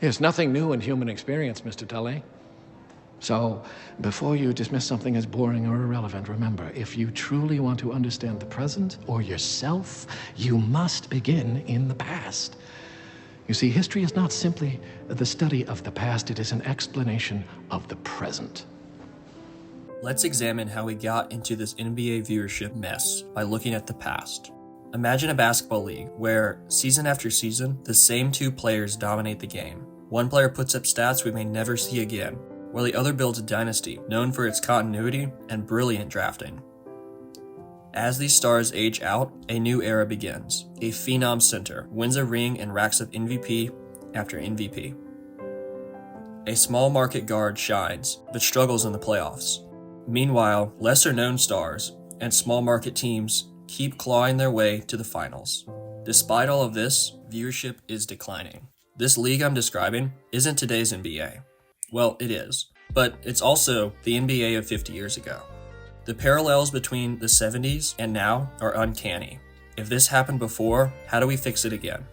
There's nothing new in human experience, Mr. Tully. So, before you dismiss something as boring or irrelevant, remember, if you truly want to understand the present or yourself, you must begin in the past. You see, history is not simply the study of the past, it is an explanation of the present. Let's examine how we got into this NBA viewership mess by looking at the past. Imagine a basketball league where, season after season, the same two players dominate the game. One player puts up stats we may never see again, while the other builds a dynasty known for its continuity and brilliant drafting. As these stars age out, a new era begins. A phenom center wins a ring and racks up MVP after MVP. A small market guard shines, but struggles in the playoffs. Meanwhile, lesser-known stars and small market teams keep clawing their way to the finals. Despite all of this, viewership is declining. This league I'm describing isn't today's NBA. Well, it is, but it's also the NBA of 50 years ago. The parallels between the 70s and now are uncanny. If this happened before, how do we fix it again?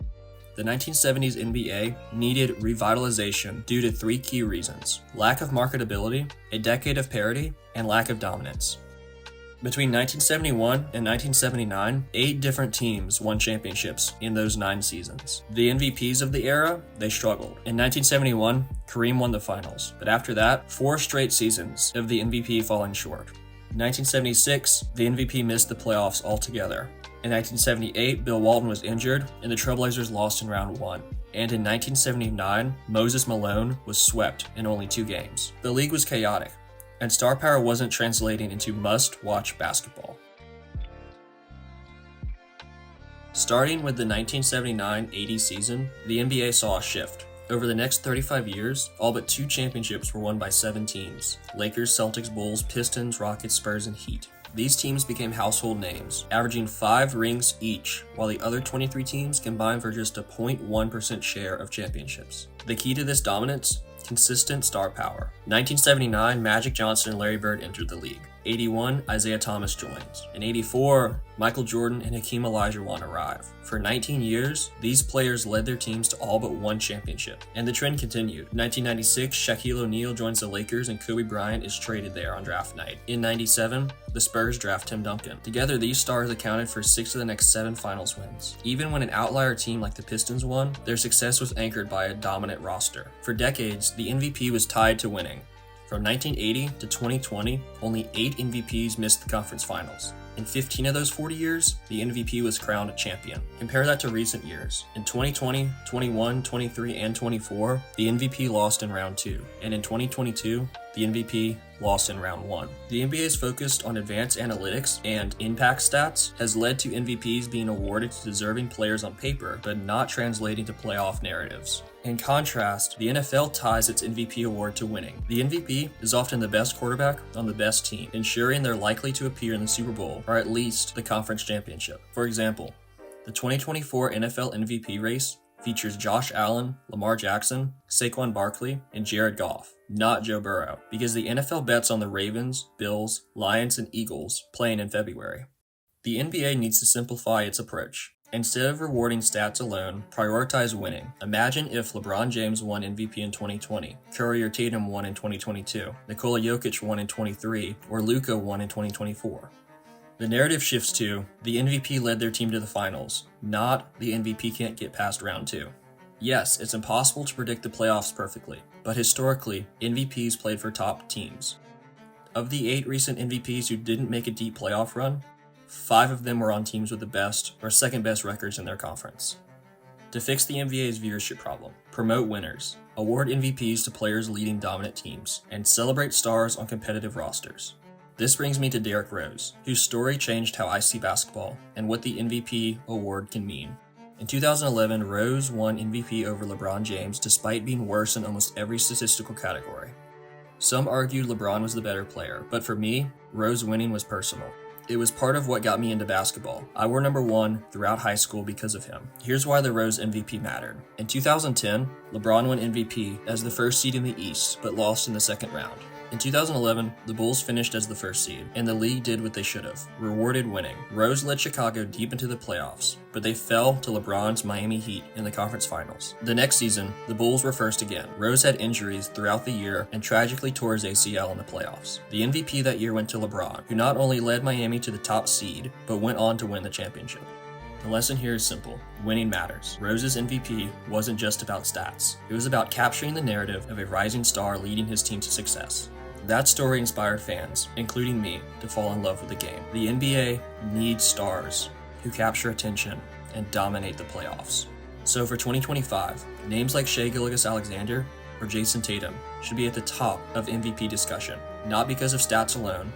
The 1970s NBA needed revitalization due to three key reasons: lack of marketability, a decade of parity, and lack of dominance. Between 1971 and 1979, 8 different teams won championships in those 9 seasons. The MVPs of the era, they struggled. In 1971, Kareem won the finals, but after that, 4 straight seasons of the MVP falling short. In 1976, the MVP missed the playoffs altogether. In 1978, Bill Walton was injured, and the Trailblazers lost in round 1. And in 1979, Moses Malone was swept in only 2 games. The league was chaotic, and star power wasn't translating into must-watch basketball. Starting with the 1979-80 season, the NBA saw a shift. Over the next 35 years, all but 2 championships were won by 7 teams: Lakers, Celtics, Bulls, Pistons, Rockets, Spurs, and Heat. These teams became household names, averaging 5 rings each, while the other 23 teams combined for just a 0.1% share of championships. The key to this dominance? Consistent star power. 1979, Magic Johnson and Larry Bird entered the league. 81, Isaiah Thomas joins. In 84, Michael Jordan and Hakeem Olajuwon arrive. For 19 years, these players led their teams to all but 1 championship, and the trend continued. In 1996, Shaquille O'Neal joins the Lakers and Kobe Bryant is traded there on draft night. In 97, the Spurs draft Tim Duncan. Together, these stars accounted for 6 of the next 7 finals wins. Even when an outlier team like the Pistons won, their success was anchored by a dominant roster. For decades, the MVP was tied to winning. From 1980 to 2020, only 8 MVPs missed the conference finals. In 15 of those 40 years, the MVP was crowned a champion. Compare that to recent years. In 2020, 21, 23, and 24, the MVP lost in round 2. And in 2022, the MVP lost in round 1. The NBA's focus on advanced analytics and impact stats has led to MVPs being awarded to deserving players on paper, but not translating to playoff narratives. In contrast, the NFL ties its MVP award to winning. The MVP is often the best quarterback on the best team, ensuring they're likely to appear in the Super Bowl or at least the conference championship. For example, the 2024 NFL MVP race features Josh Allen, Lamar Jackson, Saquon Barkley, and Jared Goff, not Joe Burrow, because the NFL bets on the Ravens, Bills, Lions, and Eagles playing in February. The NBA needs to simplify its approach. Instead of rewarding stats alone, prioritize winning. Imagine if LeBron James won MVP in 2020, Curry or Tatum won in 2022, Nikola Jokic won in 23, or Luka won in 2024. The narrative shifts to, the MVP led their team to the finals, not the MVP can't get past round 2. Yes, it's impossible to predict the playoffs perfectly, but historically, MVPs played for top teams. Of the 8 recent MVPs who didn't make a deep playoff run, 5 of them were on teams with the best or second best records in their conference. To fix the NBA's viewership problem, promote winners, award MVPs to players leading dominant teams, and celebrate stars on competitive rosters. This brings me to Derrick Rose, whose story changed how I see basketball and what the MVP award can mean. In 2011, Rose won MVP over LeBron James despite being worse in almost every statistical category. Some argued LeBron was the better player, but for me, Rose winning was personal. It was part of what got me into basketball. I wore number 1 throughout high school because of him. Here's why the Rose MVP mattered. In 2010, LeBron won MVP as the first seed in the East, but lost in the second round. In 2011, the Bulls finished as the first seed, and the league did what they should have, rewarded winning. Rose led Chicago deep into the playoffs, but they fell to LeBron's Miami Heat in the conference finals. The next season, the Bulls were first again. Rose had injuries throughout the year and tragically tore his ACL in the playoffs. The MVP that year went to LeBron, who not only led Miami to the top seed, but went on to win the championship. The lesson here is simple. Winning matters. Rose's MVP wasn't just about stats. It was about capturing the narrative of a rising star leading his team to success. That story inspired fans, including me, to fall in love with the game. The NBA needs stars who capture attention and dominate the playoffs. So for 2025, names like Shai Gilgeous-Alexander or Jason Tatum should be at the top of MVP discussion, not because of stats alone,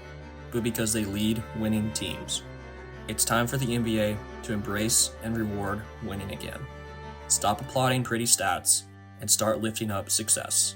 but because they lead winning teams. It's time for the NBA to embrace and reward winning again. Stop applauding pretty stats and start lifting up success.